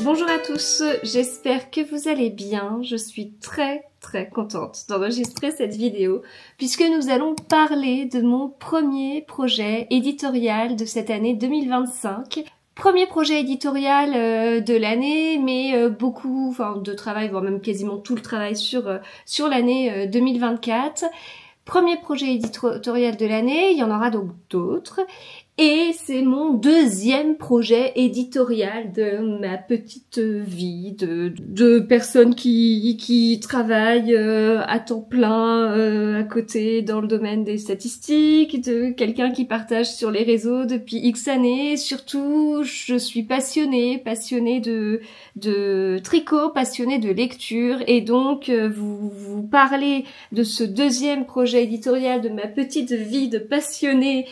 Bonjour à tous, j'espère que vous allez bien. Je suis très contente d'enregistrer cette vidéo puisque nous allons parler de mon premier projet éditorial de cette année 2025. Premier projet éditorial de l'année, mais beaucoup de travail, voire même quasiment tout le travail sur l'année 2024. Premier projet éditorial de l'année, il y en aura donc d'autres. Et c'est mon deuxième projet éditorial de ma petite vie, de personnes qui travaillent à temps plein à côté dans le domaine des statistiques, de quelqu'un qui partage sur les réseaux depuis X années. Surtout, je suis passionnée de tricot, passionnée de lecture, et donc vous parlez de ce deuxième projet éditorial de ma petite vie de passionnée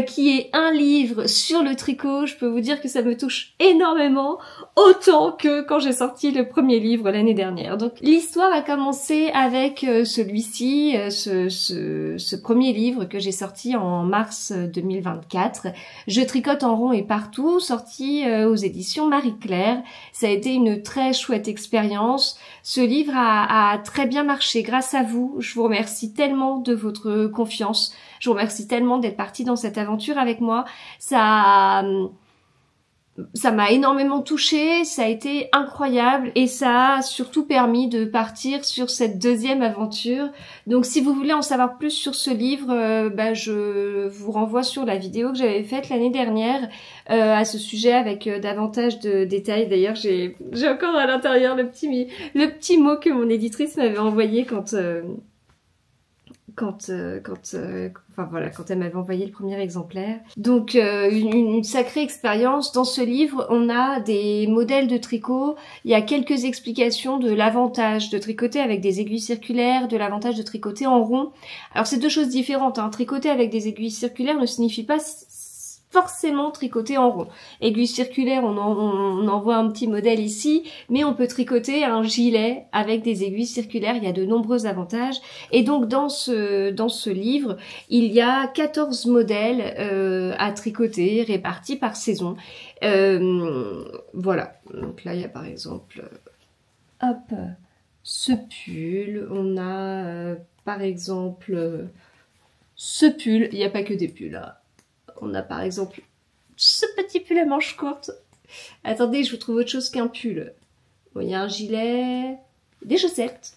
qui est un livre sur le tricot. Je peux vous dire que ça me touche énormément, autant que quand j'ai sorti le premier livre l'année dernière. Donc l'histoire a commencé avec celui-ci, ce premier livre que j'ai sorti en mars 2024. Je tricote en rond et partout, sorti aux éditions Marie-Claire. Ça a été une très chouette expérience. Ce livre a très bien marché grâce à vous. Je vous remercie tellement de votre confiance. Je vous remercie tellement d'être partie dans cette aventure avec moi. Ça m'a énormément touchée, ça a été incroyable et ça a surtout permis de partir sur cette deuxième aventure. Donc si vous voulez en savoir plus sur ce livre, je vous renvoie sur la vidéo que j'avais faite l'année dernière à ce sujet avec davantage de détails. D'ailleurs, j'ai encore à l'intérieur le petit mot que mon éditrice m'avait envoyé quand elle m'avait envoyé le premier exemplaire. Donc une sacrée expérience. Dans ce livre, on a des modèles de tricot, il y a quelques explications de l'avantage de tricoter avec des aiguilles circulaires, de l'avantage de tricoter en rond. Alors c'est deux choses différentes, hein. Tricoter avec des aiguilles circulaires ne signifie pas forcément tricoter en rond. Aiguille circulaire, on en voit un petit modèle ici, mais on peut tricoter un gilet avec des aiguilles circulaires, il y a de nombreux avantages. Et donc dans ce livre, il y a 14 modèles à tricoter, répartis par saison. Voilà, donc là il y a par exemple, ce pull, on a par exemple ce pull, il n'y a pas que des pulls là. On a par exemple ce petit pull à manches courtes. Attendez, je vous trouve autre chose qu'un pull. Bon, il y a un gilet, des chaussettes.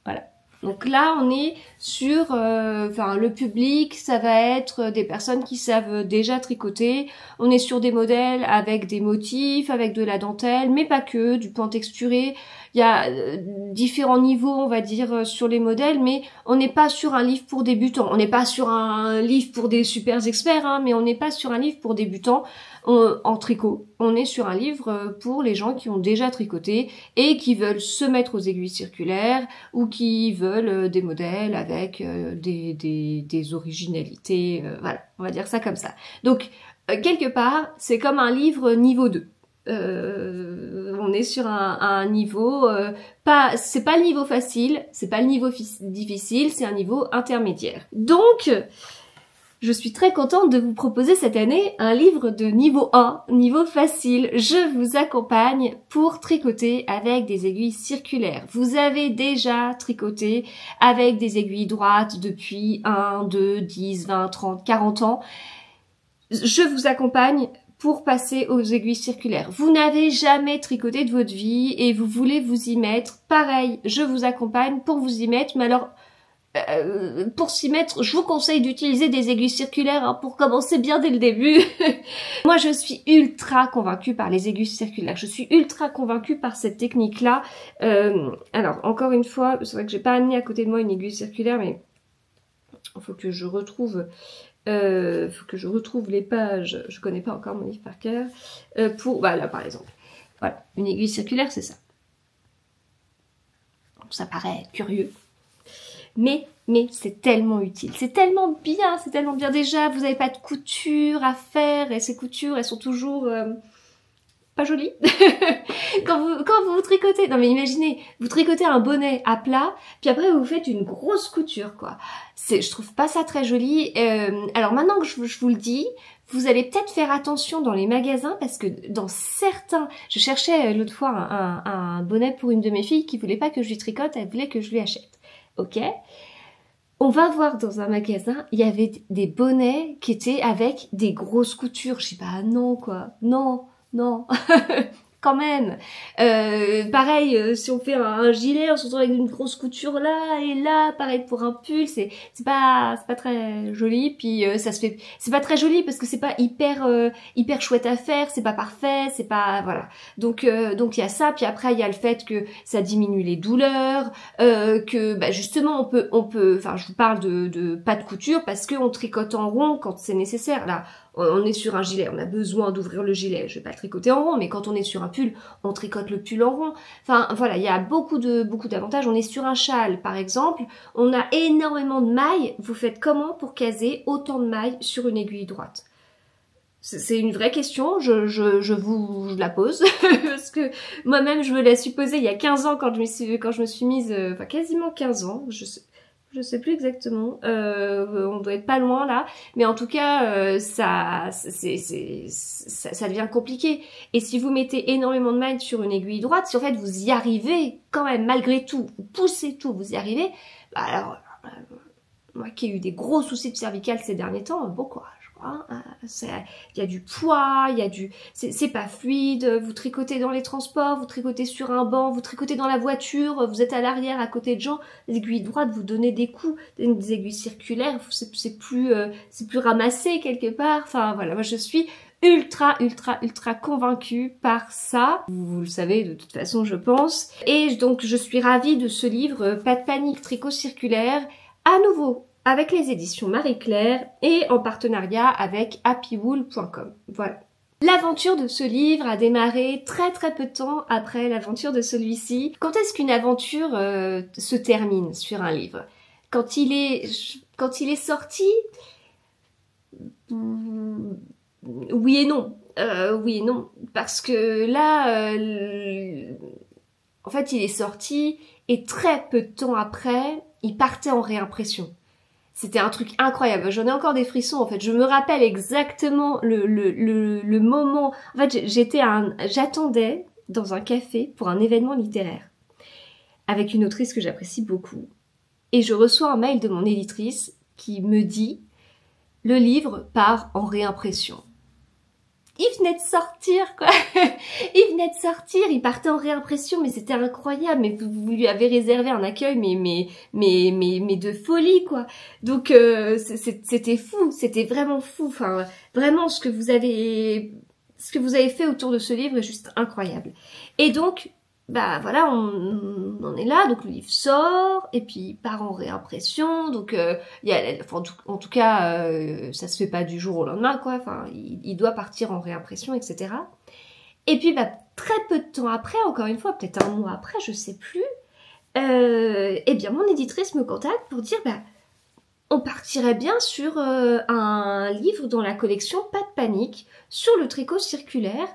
Voilà. Donc là, on est sur le public, ça va être des personnes qui savent déjà tricoter. On est sur des modèles avec des motifs, avec de la dentelle, mais pas que, du point texturé. Il y a différents niveaux, on va dire, sur les modèles, mais on n'est pas sur un livre pour débutants. On n'est pas sur un livre pour des super experts, hein, mais on n'est pas sur un livre pour débutants en tricot. On est sur un livre pour les gens qui ont déjà tricoté et qui veulent se mettre aux aiguilles circulaires ou qui veulent des modèles avec des originalités. Voilà, on va dire ça comme ça. Donc, quelque part, c'est comme un livre niveau 2. On est sur un niveau c'est pas le niveau facile, c'est pas le niveau difficile, c'est un niveau intermédiaire. Donc je suis très contente de vous proposer cette année un livre de niveau 1, niveau facile. Je vous accompagne pour tricoter avec des aiguilles circulaires. Vous avez déjà tricoté avec des aiguilles droites depuis 1, 2, 10, 20, 30, 40 ans. Je vous accompagne pour passer aux aiguilles circulaires. Vous n'avez jamais tricoté de votre vie et vous voulez vous y mettre. Pareil, je vous accompagne pour vous y mettre, mais alors pour s'y mettre, je vous conseille d'utiliser des aiguilles circulaires hein, pour commencer bien dès le début. Moi, je suis ultra convaincue par les aiguilles circulaires. Je suis ultra convaincue par cette technique-là. Alors, encore une fois, c'est vrai que j'ai pas amené à côté de moi une aiguille circulaire, mais il faut que je retrouve... les pages, je connais pas encore mon livre par cœur, là par exemple, voilà, une aiguille circulaire c'est ça. Ça paraît curieux, mais c'est tellement utile, c'est tellement bien déjà, vous n'avez pas de couture à faire et ces coutures elles sont toujours pas joli. quand vous tricotez, non mais imaginez, vous tricotez un bonnet à plat, puis après vous faites une grosse couture, quoi. Je trouve pas ça très joli. Alors maintenant que je vous le dis, vous allez peut-être faire attention dans les magasins, parce que dans certains... Je cherchais l'autre fois un bonnet pour une de mes filles qui voulait pas que je lui tricote, elle voulait que je lui achète. Ok ? On va voir dans un magasin, il y avait des bonnets qui étaient avec des grosses coutures. Je sais pas, non quoi, non, non, quand même. Pareil, si on fait un gilet, on se retrouve avec une grosse couture là et là. Pareil pour un pull, c'est pas très joli. Puis ça se fait, c'est pas très joli parce que c'est pas hyper chouette à faire, c'est pas parfait, c'est pas voilà. Donc il y a ça. Puis après il y a le fait que ça diminue les douleurs, que bah, justement on peut. Enfin, je vous parle de pas de couture parce que on tricote en rond quand c'est nécessaire. Là, on est sur un gilet, on a besoin d'ouvrir le gilet. Je vais pas le tricoter en rond, mais quand on est sur un pull, on tricote le pull en rond. Enfin, voilà, il y a beaucoup d'avantages. On est sur un châle, par exemple, on a énormément de mailles. Vous faites comment pour caser autant de mailles sur une aiguille droite? C'est une vraie question, je vous la pose, parce que moi-même je me l'ai supposé il y a 15 ans quand je me suis mise, enfin quasiment 15 ans, je sais plus exactement, on doit être pas loin là, mais en tout cas ça devient compliqué. Et si vous mettez énormément de mailles sur une aiguille droite, si en fait vous y arrivez quand même malgré tout, vous poussez tout, vous y arrivez, bah alors moi qui ai eu des gros soucis de cervicales ces derniers temps, bon courage. Il y a du poids, c'est pas fluide, vous tricotez dans les transports, vous tricotez sur un banc, vous tricotez dans la voiture, vous êtes à l'arrière à côté de gens, les aiguilles droites vous donnez des coups, des aiguilles circulaires, c'est plus ramassé quelque part. Enfin voilà, moi je suis ultra convaincue par ça. Vous le savez de toute façon je pense. Et donc je suis ravie de ce livre, Pas de panique, tricot circulaire, à nouveau avec les éditions Marie-Claire et en partenariat avec happywool.com. Voilà. L'aventure de ce livre a démarré très peu de temps après l'aventure de celui-ci. Quand est-ce qu'une aventure se termine sur un livre? Quand il est sorti, oui et non. Oui et non. Parce que là, en fait, il est sorti et très peu de temps après, il partait en réimpression. C'était un truc incroyable. J'en ai encore des frissons, en fait. Je me rappelle exactement le moment. En fait, j'attendais dans un café pour un événement littéraire avec une autrice que j'apprécie beaucoup. Et je reçois un mail de mon éditrice qui me dit « Le livre part en réimpression ». Il venait de sortir, quoi. Il venait de sortir, il partait en réimpression, mais c'était incroyable. Mais vous lui avez réservé un accueil, mais de folie, quoi. Donc c'était fou, c'était vraiment fou. Enfin, vraiment ce que vous avez fait autour de ce livre est juste incroyable. Et donc, bah voilà, on en est là, donc le livre sort, et puis il part en réimpression, donc en tout cas, ça se fait pas du jour au lendemain, quoi, enfin, il doit partir en réimpression, etc. Et puis, bah, très peu de temps après, encore une fois, peut-être un mois après, je sais plus, eh bien, mon éditrice me contacte pour dire, bah, on partirait bien sur un livre dans la collection Pas de panique, sur le tricot circulaire,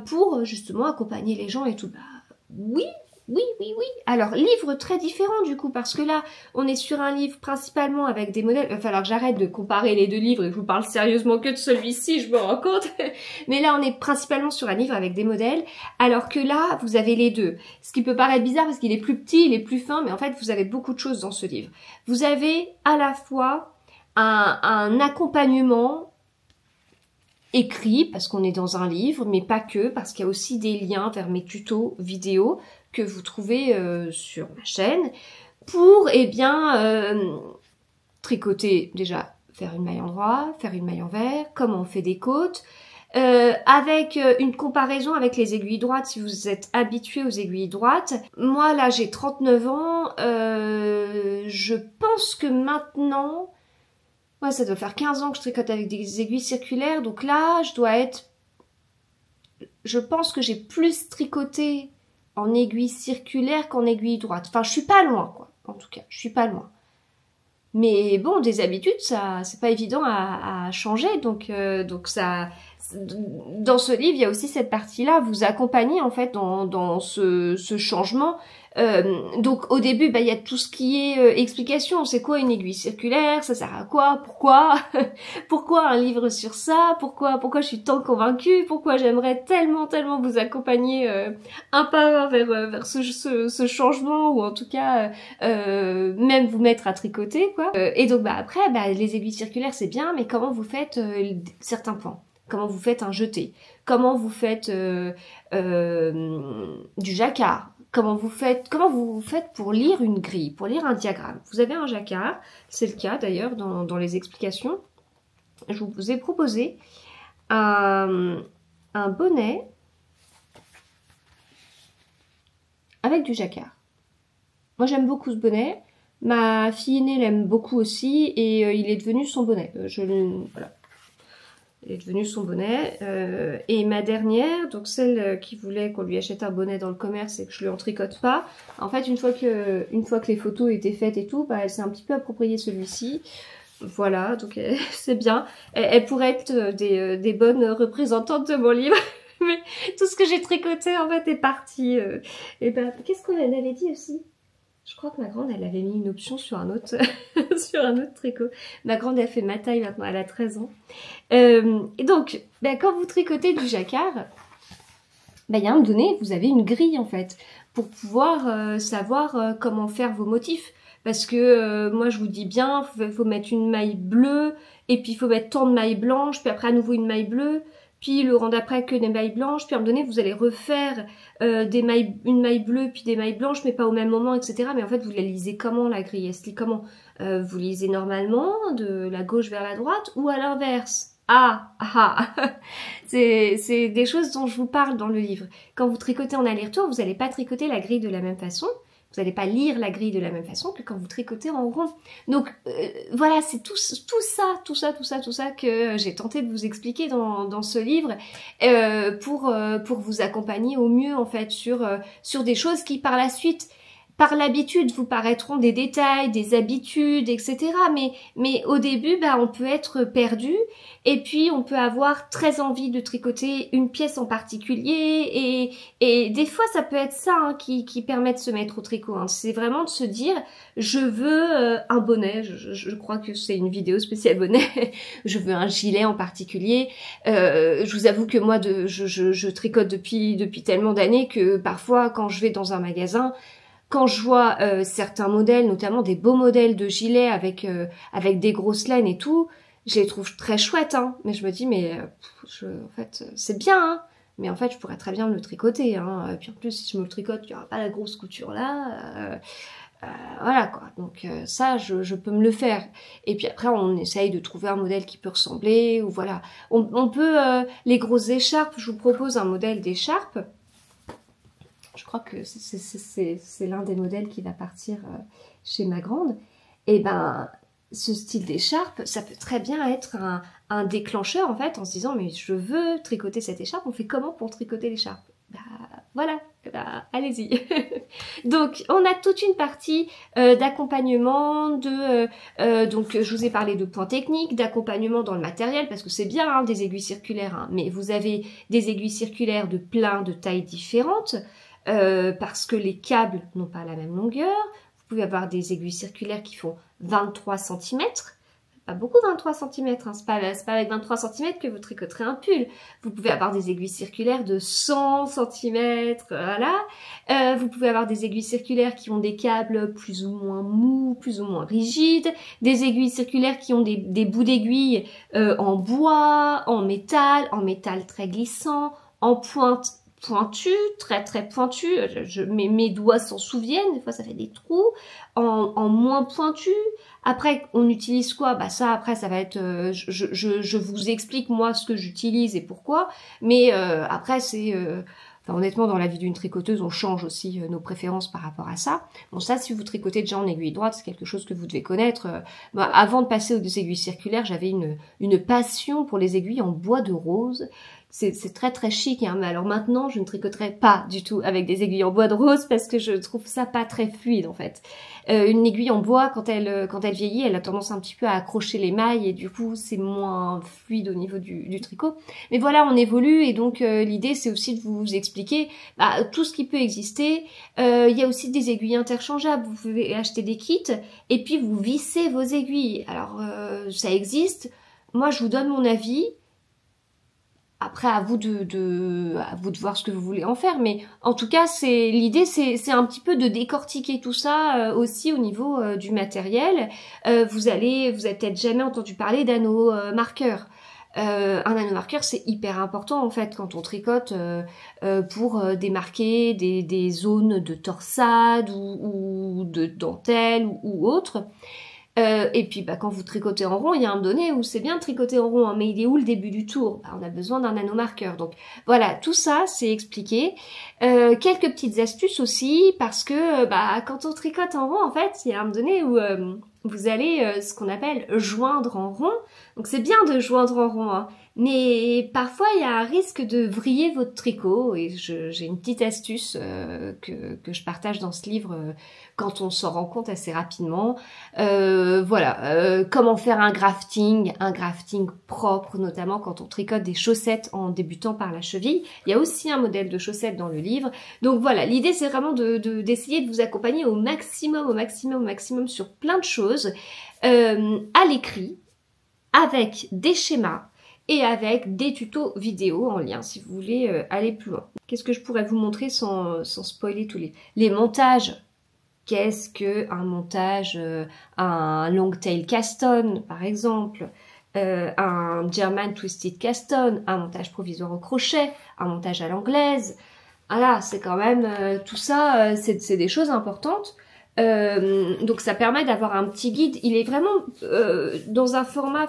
pour justement accompagner les gens et tout. Bah, oui. Alors, livre très différent du coup, parce que là, on est sur un livre principalement avec des modèles. Il va falloir que j'arrête de comparer les deux livres et que je vous parle sérieusement que de celui-ci, je me rends compte. Mais là, on est principalement sur un livre avec des modèles, alors que là, vous avez les deux. Ce qui peut paraître bizarre parce qu'il est plus petit, il est plus fin, mais en fait, vous avez beaucoup de choses dans ce livre. Vous avez à la fois un accompagnement écrit, parce qu'on est dans un livre, mais pas que, parce qu'il y a aussi des liens vers mes tutos vidéo que vous trouvez sur ma chaîne, pour, eh bien, tricoter, déjà, faire une maille endroit, faire une maille envers, comment on fait des côtes, avec une comparaison avec les aiguilles droites, si vous êtes habitué aux aiguilles droites. Moi, là, j'ai 39 ans, je pense que maintenant... Ouais, ça doit faire 15 ans que je tricote avec des aiguilles circulaires, donc là, je pense que j'ai plus tricoté en aiguille circulaire qu'en aiguille droite. Enfin, je suis pas loin, quoi. En tout cas, je suis pas loin. Mais bon, des habitudes, ça, c'est pas évident à changer. Donc ça, dans ce livre, il y a aussi cette partie-là, vous accompagnez en fait dans ce changement. Donc au début, il y a tout ce qui est explication. C'est quoi une aiguille circulaire? Ça sert à quoi? Pourquoi? Pourquoi un livre sur ça? Pourquoi je suis tant convaincue? Pourquoi j'aimerais tellement vous accompagner un pas vers ce changement, ou en tout cas même vous mettre à tricoter, quoi. Et donc après, les aiguilles circulaires c'est bien, mais comment vous faites certains pans? Comment vous faites un jeté? Comment vous faites du jacquard? Comment vous faites pour lire une grille, pour lire un diagramme? Vous avez un jacquard, c'est le cas d'ailleurs dans les explications. Je vous ai proposé un bonnet avec du jacquard. Moi j'aime beaucoup ce bonnet. Ma fille aînée l'aime beaucoup aussi, et il est devenu son bonnet. Voilà. Il est devenu son bonnet. Et ma dernière, donc celle qui voulait qu'on lui achète un bonnet dans le commerce et que je lui en tricote pas, en fait une fois que les photos étaient faites et tout, elle s'est un petit peu approprié celui-ci. Voilà, donc c'est bien. Elle pourrait être des bonnes représentantes de mon livre. Mais tout ce que j'ai tricoté en fait est parti. Et qu'est-ce qu'on avait dit aussi? Je crois que ma grande, elle avait mis une option sur un autre, sur un autre tricot. Ma grande, elle fait ma taille maintenant, elle a 13 ans. Et donc, quand vous tricotez du jacquard, il y a un moment donné, vous avez une grille en fait, pour pouvoir savoir comment faire vos motifs. Parce que moi, je vous dis bien, faut mettre une maille bleue, et puis il faut mettre tant de mailles blanches, puis après à nouveau une maille bleue, puis le rang d'après que des mailles blanches, puis à un moment donné vous allez refaire une maille bleue puis des mailles blanches, mais pas au même moment, etc. Mais en fait vous la lisez comment la grille? Elle se lit comment? Vous lisez normalement de la gauche vers la droite, ou à l'inverse? C'est des choses dont je vous parle dans le livre. Quand vous tricotez en aller-retour, vous n'allez pas tricoter la grille de la même façon. Vous n'allez pas lire la grille de la même façon que quand vous tricotez en rond. Donc voilà, c'est tout ça que j'ai tenté de vous expliquer dans ce livre pour vous accompagner au mieux en fait sur des choses qui par la suite, par l'habitude, vous paraîtront des détails, des habitudes, etc. Mais au début, on peut être perdu, et puis on peut avoir très envie de tricoter une pièce en particulier, et des fois ça peut être ça qui permet de se mettre au tricot. C'est vraiment de se dire, je veux un bonnet, je crois que c'est une vidéo spéciale bonnet, je veux un gilet en particulier. Je vous avoue que moi, je tricote depuis tellement d'années que parfois quand je vais dans un magasin, quand je vois certains modèles, notamment des beaux modèles de gilets avec des grosses laines et tout, je les trouve très chouettes, mais je me dis, en fait, c'est bien, mais en fait, je pourrais très bien me le tricoter, puis en plus, si je me le tricote, il n'y aura pas la grosse couture là, voilà quoi. Donc ça, je peux me le faire. Et puis après, on essaye de trouver un modèle qui peut ressembler, ou voilà. On peut, les grosses écharpes, je vous propose un modèle d'écharpe. Je crois que c'est l'un des modèles qui va partir chez ma grande. Et ce style d'écharpe, ça peut très bien être un déclencheur en fait, en se disant mais je veux tricoter cette écharpe, on fait comment pour tricoter l'écharpe? Voilà, allez-y. Donc on a toute une partie d'accompagnement, donc je vous ai parlé de points techniques, d'accompagnement dans le matériel, parce que c'est bien des aiguilles circulaires, mais vous avez des aiguilles circulaires de plein de tailles différentes, parce que les câbles n'ont pas la même longueur. Vous pouvez avoir des aiguilles circulaires qui font 23 cm. Pas beaucoup 23 cm, c'est pas avec 23 cm que vous tricoterez un pull. Vous pouvez avoir des aiguilles circulaires de 100 cm, voilà. Vous pouvez avoir des aiguilles circulaires qui ont des câbles plus ou moins mous, plus ou moins rigides. Des aiguilles circulaires qui ont des bouts d'aiguilles en bois, en métal très glissant, en pointe pointu, très pointu, mes doigts s'en souviennent, des fois ça fait des trous, en moins pointu. Après, on utilise quoi? Ça, après, ça va être... je vous explique, moi, ce que j'utilise et pourquoi, mais après, c'est... honnêtement, dans la vie d'une tricoteuse, on change aussi nos préférences par rapport à ça. Bon, ça, si vous tricotez déjà en aiguille droite, c'est quelque chose que vous devez connaître. Avant de passer aux aiguilles circulaires, j'avais une passion pour les aiguilles en bois de rose, c'est très très chic, hein. Mais alors maintenant, je ne tricoterai pas du tout avec des aiguilles en bois de rose parce que je trouve ça pas très fluide en fait. Une aiguille en bois, quand elle vieillit, elle a tendance un petit peu à accrocher les mailles et du coup, c'est moins fluide au niveau du tricot. Mais voilà, on évolue et donc l'idée, c'est aussi de vous expliquer tout ce qui peut exister. Il y a aussi des aiguilles interchangeables. Vous pouvez acheter des kits et puis vous vissez vos aiguilles. Alors, ça existe. Moi, je vous donne mon avis. Après, à vous de voir ce que vous voulez en faire, mais en tout cas, l'idée, c'est un petit peu de décortiquer tout ça aussi au niveau du matériel. Vous avez peut-être jamais entendu parler d'anneau marqueur. Un anneau marqueur, c'est hyper important en fait quand on tricote pour démarquer des zones de torsade ou de dentelle ou autre. Et puis quand vous tricotez en rond, il y a un donné où c'est bien de tricoter en rond, hein, mais il est où le début du tour? On a besoin d'un anneau marqueur. Donc voilà, tout ça c'est expliqué. Quelques petites astuces aussi, parce que quand on tricote en rond, en fait, il y a un donné où vous allez ce qu'on appelle joindre en rond. Donc c'est bien de joindre en rond, hein, mais parfois il y a un risque de vriller votre tricot. Et j'ai une petite astuce que je partage dans ce livre quand on s'en rend compte assez rapidement. Comment faire un grafting propre, notamment quand on tricote des chaussettes en débutant par la cheville. Il y a aussi un modèle de chaussettes dans le livre. Donc voilà, l'idée c'est vraiment d'essayer de vous accompagner au maximum sur plein de choses, à l'écrit, avec des schémas et avec des tutos vidéo en lien si vous voulez aller plus loin. Qu'est-ce que je pourrais vous montrer sans spoiler tous les montages? Qu'est-ce que un montage, un long tail caston par exemple, un German twisted caston, un montage provisoire au crochet, un montage à l'anglaise. Voilà, c'est quand même tout ça, c'est des choses importantes. Donc ça permet d'avoir un petit guide. Il est vraiment dans un format,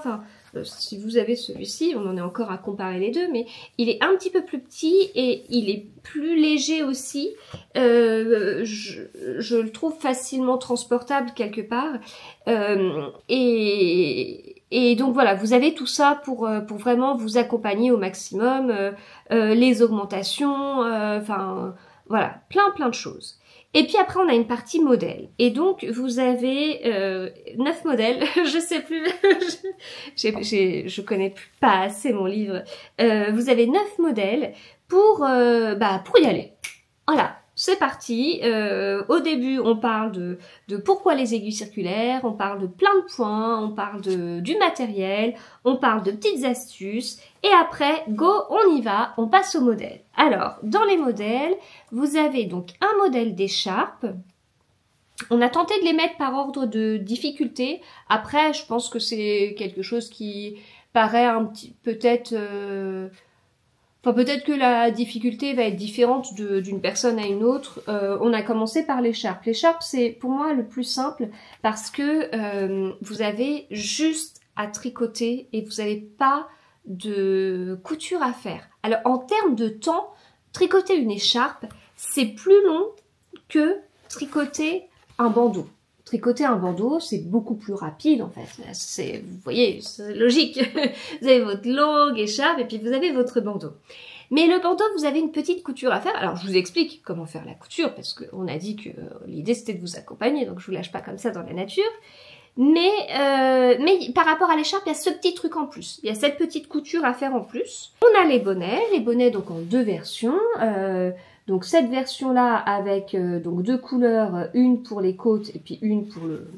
si vous avez celui-ci, on en est encore à comparer les deux, mais il est un petit peu plus petit et il est plus léger aussi. Je le trouve facilement transportable quelque part. Et donc voilà, vous avez tout ça pour vraiment vous accompagner au maximum. Les augmentations, voilà, plein de choses. Et puis après, on a une partie modèle. Et donc, vous avez 9 modèles. Je sais plus. Je connais pas assez mon livre. Vous avez 9 modèles pour y aller. Voilà. C'est parti. Au début, on parle de pourquoi les aiguilles circulaires, on parle de plein de points, on parle du matériel, on parle de petites astuces. Et après, go, on y va, on passe au modèle. Alors, dans les modèles, vous avez donc un modèle d'écharpe. On a tenté de les mettre par ordre de difficulté. Après, je pense que c'est quelque chose qui paraît un petit, peut-être que la difficulté va être différente d'une personne à une autre. On a commencé par l'écharpe. L'écharpe, c'est pour moi le plus simple parce que vous avez juste à tricoter et vous n'avez pas de couture à faire. Alors en termes de temps, tricoter une écharpe, c'est plus long que tricoter un bandeau. Tricoter un bandeau, c'est beaucoup plus rapide en fait. Vous voyez, c'est logique. Vous avez votre longue écharpe et puis vous avez votre bandeau. Mais le bandeau, vous avez une petite couture à faire. Alors je vous explique comment faire la couture parce qu'on a dit que l'idée c'était de vous accompagner, donc je vous lâche pas comme ça dans la nature. Mais par rapport à l'écharpe, il y a ce petit truc en plus. Il y a cette petite couture à faire en plus. On a les bonnets donc en deux versions. Donc cette version-là avec donc deux couleurs, une pour les côtes et puis une pour le,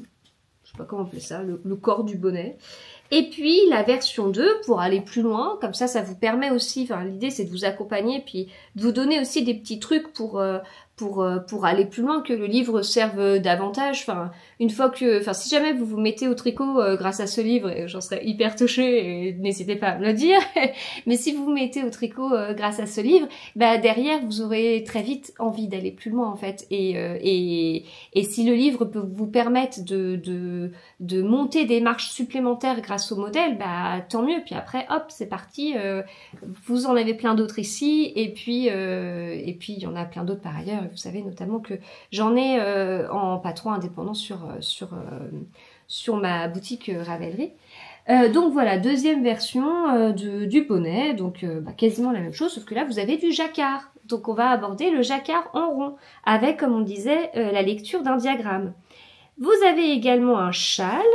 je sais pas comment on appelle ça, le corps du bonnet. Et puis la version 2 pour aller plus loin, comme ça vous permet aussi, l'idée c'est de vous accompagner puis de vous donner aussi des petits trucs pour aller plus loin, que le livre serve davantage. Une fois que, si jamais vous vous mettez au tricot grâce à ce livre, j'en serais hyper touchée et n'hésitez pas à me le dire. Mais si vous vous mettez au tricot grâce à ce livre, derrière vous aurez très vite envie d'aller plus loin en fait. Et si le livre peut vous permettre de monter des marches supplémentaires grâce au modèle, tant mieux. Puis après, hop, c'est parti. Vous en avez plein d'autres ici, et puis il y en a plein d'autres par ailleurs. Vous savez notamment que j'en ai en patron indépendant sur ma boutique Ravelry. Donc voilà, deuxième version du bonnet, donc quasiment la même chose, sauf que là vous avez du jacquard. Donc on va aborder le jacquard en rond, avec, comme on disait, la lecture d'un diagramme. Vous avez également un châle,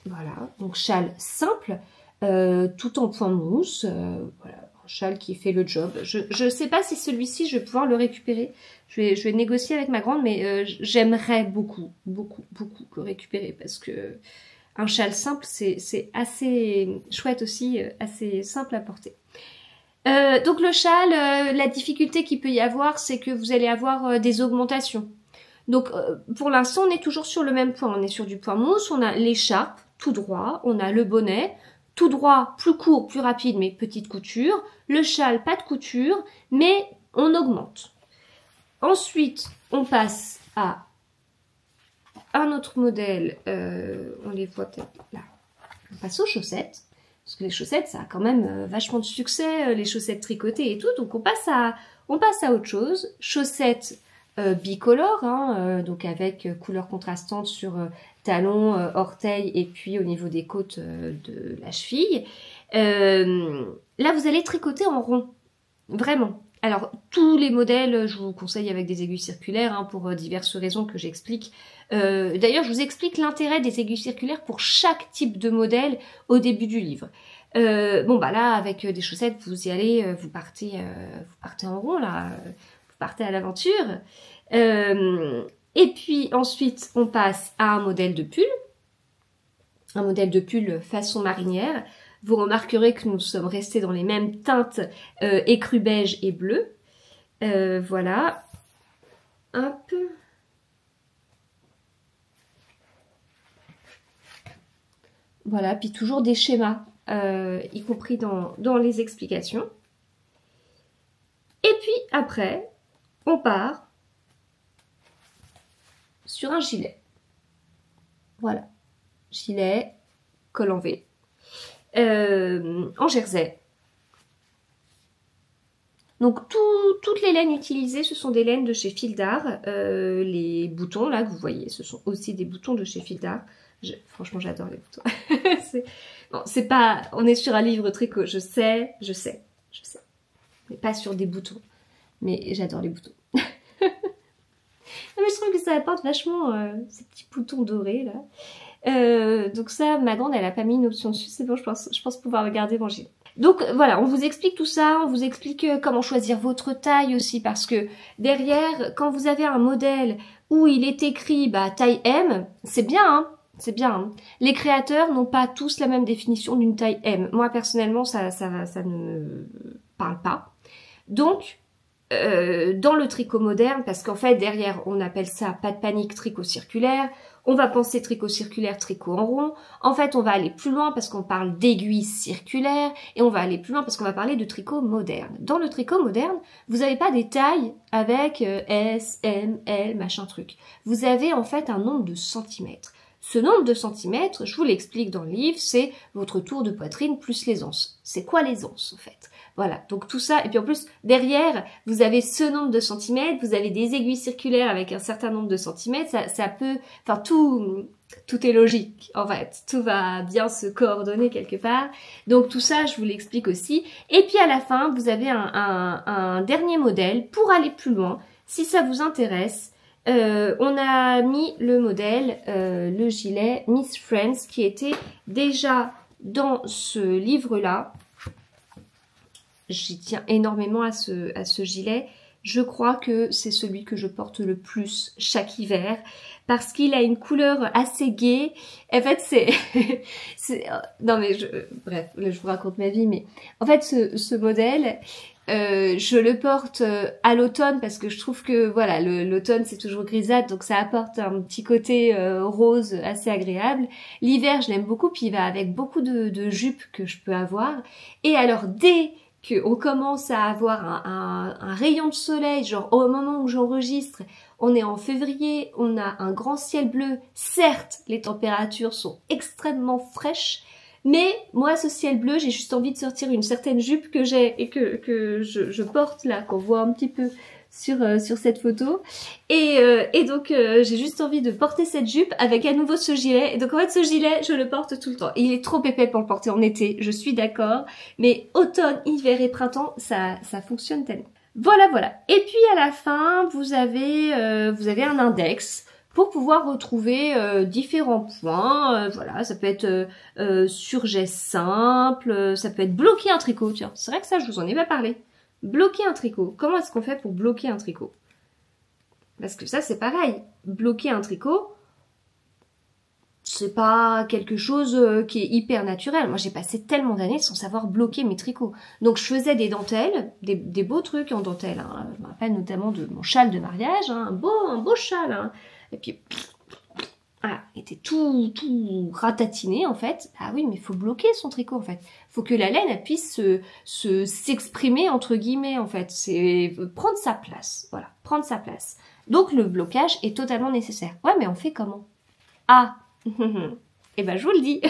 voilà, donc châle simple, tout en point mousse, voilà, un châle qui fait le job. Je ne sais pas si celui-ci, je vais pouvoir le récupérer. Je vais négocier avec ma grande, mais j'aimerais beaucoup le récupérer, parce que un châle simple, c'est assez chouette aussi, assez simple à porter. Donc le châle, la difficulté qu'il peut y avoir, c'est que vous allez avoir des augmentations. Donc pour l'instant, on est toujours sur le même point. On est sur du point mousse, on a l'écharpe tout droit, on a le bonnet tout droit, plus court, plus rapide, mais petite couture. Le châle, pas de couture, mais on augmente. Ensuite, on passe à un autre modèle, on les voit peut-être là. On passe aux chaussettes, parce que les chaussettes, ça a quand même vachement de succès, les chaussettes tricotées et tout, donc on passe à autre chose. Chaussettes bicolores, hein, donc avec couleur contrastante sur talons, orteils et puis au niveau des côtes de la cheville. Là, vous allez tricoter en rond, vraiment. Alors, tous les modèles, je vous conseille avec des aiguilles circulaires, hein, pour diverses raisons que j'explique. D'ailleurs, je vous explique l'intérêt des aiguilles circulaires pour chaque type de modèle au début du livre. Bon, bah là, avec des chaussettes, vous y allez, vous partez en rond, là, vous partez à l'aventure. Et puis, ensuite, on passe à un modèle de pull façon marinière. Vous remarquerez que nous sommes restés dans les mêmes teintes écru beige et bleu. Voilà. Un peu. Voilà, puis toujours des schémas, y compris dans les explications. Et puis après, on part sur un gilet. Voilà. Gilet, col en V. En jersey. Donc toutes les laines utilisées, ce sont des laines de chez Fil d'Art. Les boutons là que vous voyez, ce sont aussi des boutons de chez Fil d'Art. Franchement, j'adore les boutons. Bon, c'est pas, on est sur un livre tricot, je sais, mais pas sur des boutons. Mais j'adore les boutons. Non, mais je trouve que ça apporte vachement ces petits boutons dorés là. Donc ça, ma grande, elle a pas mis une option dessus, c'est bon, je pense pouvoir regarder mon gilet. Donc voilà, on vous explique tout ça, on vous explique comment choisir votre taille aussi, parce que derrière, quand vous avez un modèle où il est écrit taille M, c'est bien, hein, c'est bien. Hein. Les créateurs n'ont pas tous la même définition d'une taille M. Moi personnellement, ça ne me parle pas. Donc, dans le tricot moderne, parce qu'en fait derrière on appelle ça pas de panique tricot circulaire, on va penser tricot circulaire, tricot en rond, en fait on va aller plus loin parce qu'on parle d'aiguilles circulaires et on va aller plus loin parce qu'on va parler de tricot moderne. Dans le tricot moderne, vous n'avez pas des tailles avec S, M, L, machin truc. Vous avez en fait un nombre de centimètres. Ce nombre de centimètres, je vous l'explique dans le livre, c'est votre tour de poitrine plus les anses. C'est quoi les anses en fait? Voilà, donc tout ça, et puis en plus, derrière, vous avez ce nombre de centimètres, vous avez des aiguilles circulaires avec un certain nombre de centimètres, ça peut, enfin tout est logique, en fait, tout va bien se coordonner quelque part, donc tout ça, je vous l'explique aussi, et puis à la fin, vous avez un dernier modèle pour aller plus loin, si ça vous intéresse. On a mis le modèle, le gilet Miss Friends, qui était déjà dans ce livre-là. J'y tiens énormément à ce gilet. Je crois que c'est celui que je porte le plus chaque hiver parce qu'il a une couleur assez gaie. En fait, non mais bref, là, je vous raconte ma vie, mais en fait, ce modèle, je le porte à l'automne parce que je trouve que voilà, l'automne c'est toujours grisâtre, donc ça apporte un petit côté rose assez agréable. L'hiver, je l'aime beaucoup, puis il va avec beaucoup de jupes que je peux avoir. Et alors, dès qu'on commence à avoir un rayon de soleil, genre au moment où j'enregistre, on est en février, on a un grand ciel bleu, certes les températures sont extrêmement fraîches, mais moi ce ciel bleu, j'ai juste envie de sortir une certaine jupe que j'ai et que je porte là, qu'on voit un petit peu sur cette photo. Et donc j'ai juste envie de porter cette jupe avec à nouveau ce gilet. Et donc en fait ce gilet je le porte tout le temps. Il est trop épais pour le porter en été, je suis d'accord. Mais automne, hiver et printemps, ça fonctionne tellement. Voilà, voilà. Et puis à la fin, vous avez un index pour pouvoir retrouver différents points. Voilà, ça peut être surjet simple, ça peut être bloquer un tricot. Tiens, c'est vrai que ça, je vous en ai pas parlé. Bloquer un tricot. Comment est-ce qu'on fait pour bloquer un tricot? Parce que ça, c'est pareil. Bloquer un tricot, c'est pas quelque chose qui est hyper naturel. Moi, j'ai passé tellement d'années sans savoir bloquer mes tricots. Donc, je faisais des dentelles, des beaux trucs en dentelle. Hein. Je me rappelle notamment de mon châle de mariage, hein, un beau châle. Hein. Et puis, voilà, il était tout ratatiné, en fait. Ah oui, mais il faut bloquer son tricot, en fait. Il faut que la laine, elle puisse s'exprimer, entre guillemets, en fait. C'est prendre sa place. Voilà, prendre sa place. Donc, le blocage est totalement nécessaire. Ouais, mais on fait comment? Ah et ben je vous le dis.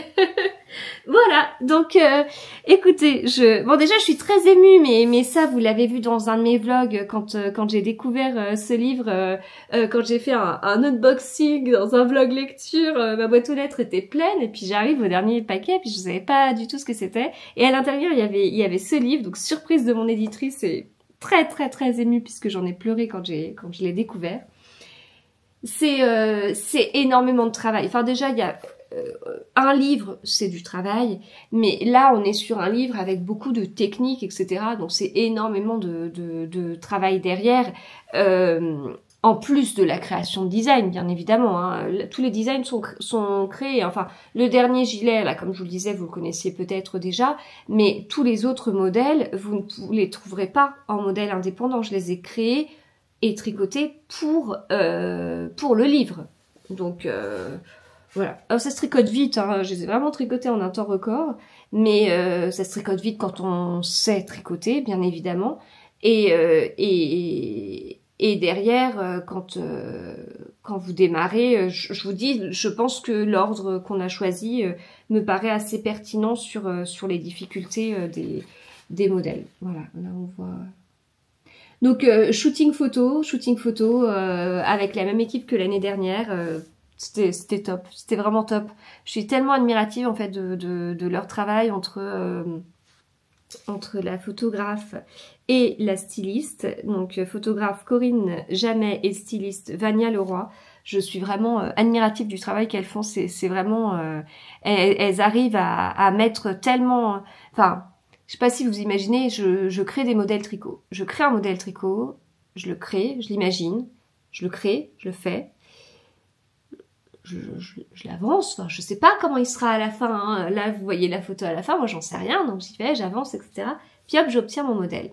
Voilà, donc écoutez, bon déjà je suis très émue, mais ça vous l'avez vu dans un de mes vlogs quand j'ai découvert ce livre, quand j'ai fait un unboxing dans un vlog lecture, ma boîte aux lettres était pleine et puis j'arrive au dernier paquet puis je savais pas du tout ce que c'était et à l'intérieur il y avait ce livre, donc surprise de mon éditrice et très émue puisque j'en ai pleuré quand je l'ai découvert. C'est énormément de travail. Enfin déjà il y a un livre, c'est du travail, mais là on est sur un livre avec beaucoup de techniques, etc. Donc c'est énormément de travail derrière, en plus de la création de design, bien évidemment. Hein. Tous les designs sont créés. Enfin, le dernier gilet, là, comme je vous le disais, vous le connaissiez peut-être déjà, mais tous les autres modèles, vous ne les trouverez pas en modèle indépendant. Je les ai créés et tricotés pour le livre. Donc voilà. Alors ça se tricote vite, hein. Je les ai vraiment tricotés en un temps record, mais ça se tricote vite quand on sait tricoter, bien évidemment. Et derrière, quand vous démarrez, je vous dis, je pense que l'ordre qu'on a choisi me paraît assez pertinent sur les difficultés des modèles. Voilà, là on voit... Donc shooting photo avec la même équipe que l'année dernière, c'était top, c'était vraiment top. Je suis tellement admirative en fait de leur travail entre la photographe et la styliste. Donc photographe Corinne Jamet et styliste Vania Leroy. Je suis vraiment admirative du travail qu'elles font. C'est vraiment... elles arrivent à mettre tellement... Enfin, je sais pas si vous imaginez, je crée des modèles tricot. Je crée un modèle tricot, je le crée, je l'imagine, je le crée, je le fais. Je l'avance, enfin, je sais pas comment il sera à la fin, hein. Là vous voyez la photo à la fin, moi j'en sais rien, donc j'y vais, j'avance, etc. Puis hop, j'obtiens mon modèle.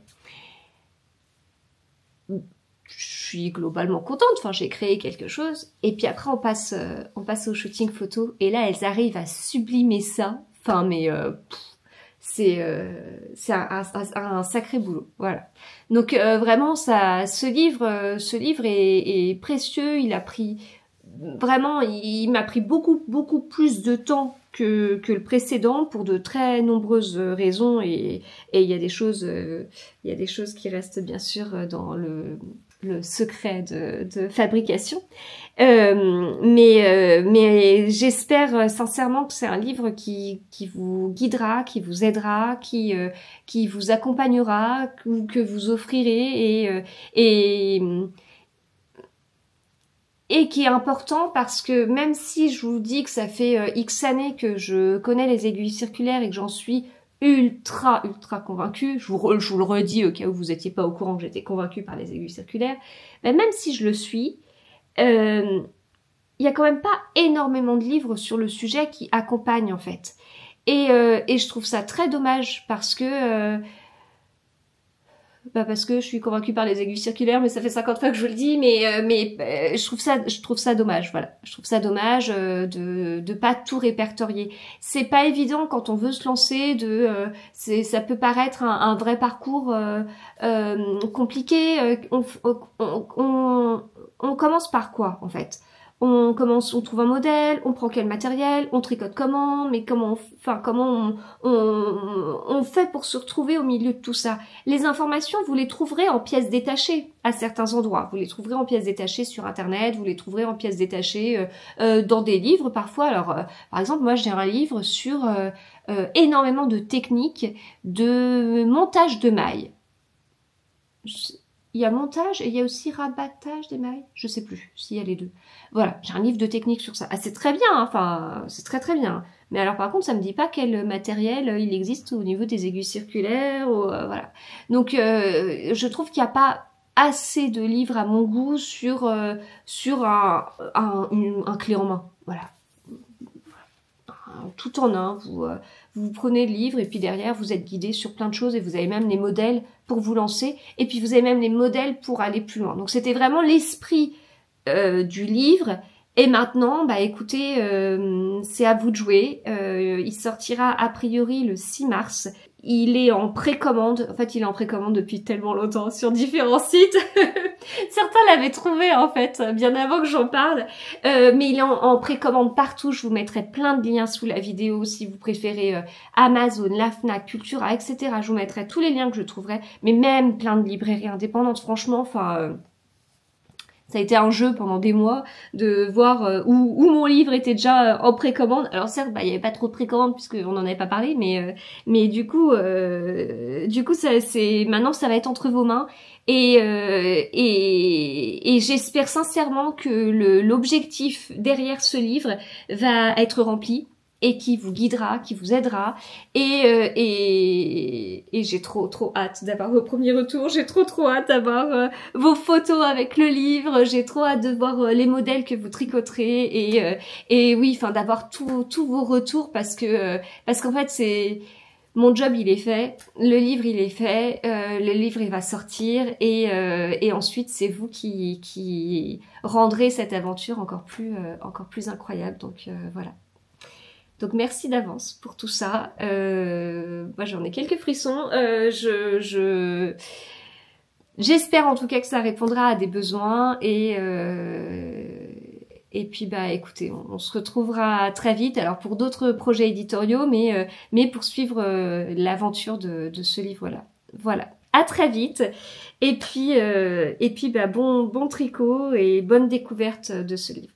Je suis globalement contente, enfin j'ai créé quelque chose, et puis après on passe au shooting photo, et là elles arrivent à sublimer ça, enfin mais c'est un sacré boulot, voilà. Donc vraiment ce livre est précieux, il m'a pris beaucoup plus de temps que le précédent pour de très nombreuses raisons et il y a des choses qui restent bien sûr dans le secret de fabrication. Mais j'espère sincèrement que c'est un livre qui vous guidera, qui vous aidera, qui vous accompagnera, que vous offrirez et qui est important parce que même si je vous dis que ça fait X années que je connais les aiguilles circulaires et que j'en suis ultra convaincue, je vous le redis au cas où vous n'étiez pas au courant que j'étais convaincue par les aiguilles circulaires, mais même si je le suis, il y a quand même pas énormément de livres sur le sujet qui accompagnent en fait. Et je trouve ça très dommage parce que je suis convaincue par les aiguilles circulaires, mais ça fait 50 fois que je vous le dis, mais je trouve ça dommage, voilà. Je trouve ça dommage de pas tout répertorier. C'est pas évident quand on veut se lancer, ça peut paraître un vrai parcours compliqué. On commence par quoi, en fait? on trouve un modèle, on prend quel matériel, on tricote comment, mais comment on fait pour se retrouver au milieu de tout ça. Les informations, vous les trouverez en pièces détachées à certains endroits. Vous les trouverez en pièces détachées sur Internet, vous les trouverez en pièces détachées dans des livres parfois. Alors, par exemple, moi j'ai un livre sur énormément de techniques de montage de mailles. Il y a montage et il y a aussi rabattage des mailles. Je sais plus s'il y a les deux. Voilà, j'ai un livre de technique sur ça. Ah, c'est très bien, hein, enfin, c'est très très bien. Mais alors par contre, ça me dit pas quel matériel il existe au niveau des aiguilles circulaires. Ou, voilà. Donc, je trouve qu'il n'y a pas assez de livres à mon goût sur un clé en main. Voilà. Tout en un, vous prenez le livre et puis derrière vous êtes guidé sur plein de choses et vous avez même les modèles pour vous lancer et puis vous avez même les modèles pour aller plus loin. Donc c'était vraiment l'esprit du livre. Et maintenant, bah écoutez, c'est à vous de jouer. Il sortira a priori le 6 mars. Il est en précommande. En fait, il est en précommande depuis tellement longtemps sur différents sites. Certains l'avaient trouvé en fait, bien avant que j'en parle. Mais il est en précommande partout. Je vous mettrai plein de liens sous la vidéo si vous préférez Amazon, la Fnac, Cultura, etc. Je vous mettrai tous les liens que je trouverai. Mais même plein de librairies indépendantes, franchement, enfin... ça a été un jeu pendant des mois de voir où mon livre était déjà en précommande. Alors certes, bah, il n'y avait pas trop de précommande puisqu'on n'en avait pas parlé, mais du coup maintenant ça va être entre vos mains et j'espère sincèrement que l'objectif derrière ce livre va être rempli et qui vous guidera, qui vous aidera. Et j'ai trop hâte d'avoir vos premiers retours, j'ai trop hâte d'avoir vos photos avec le livre, j'ai trop hâte de voir les modèles que vous tricoterez et oui, enfin d'avoir tous vos retours parce qu'en fait c'est... Mon job il est fait, le livre il est fait, le livre il va sortir et ensuite c'est vous qui rendrez cette aventure encore plus incroyable. Donc voilà. Donc merci d'avance pour tout ça. Moi j'en ai quelques frissons. J'espère en tout cas que ça répondra à des besoins et puis bah écoutez, on se retrouvera très vite. Alors pour d'autres projets éditoriaux, mais pour suivre l'aventure de ce livre-là. Voilà. À très vite. Et puis bah bon tricot et bonne découverte de ce livre.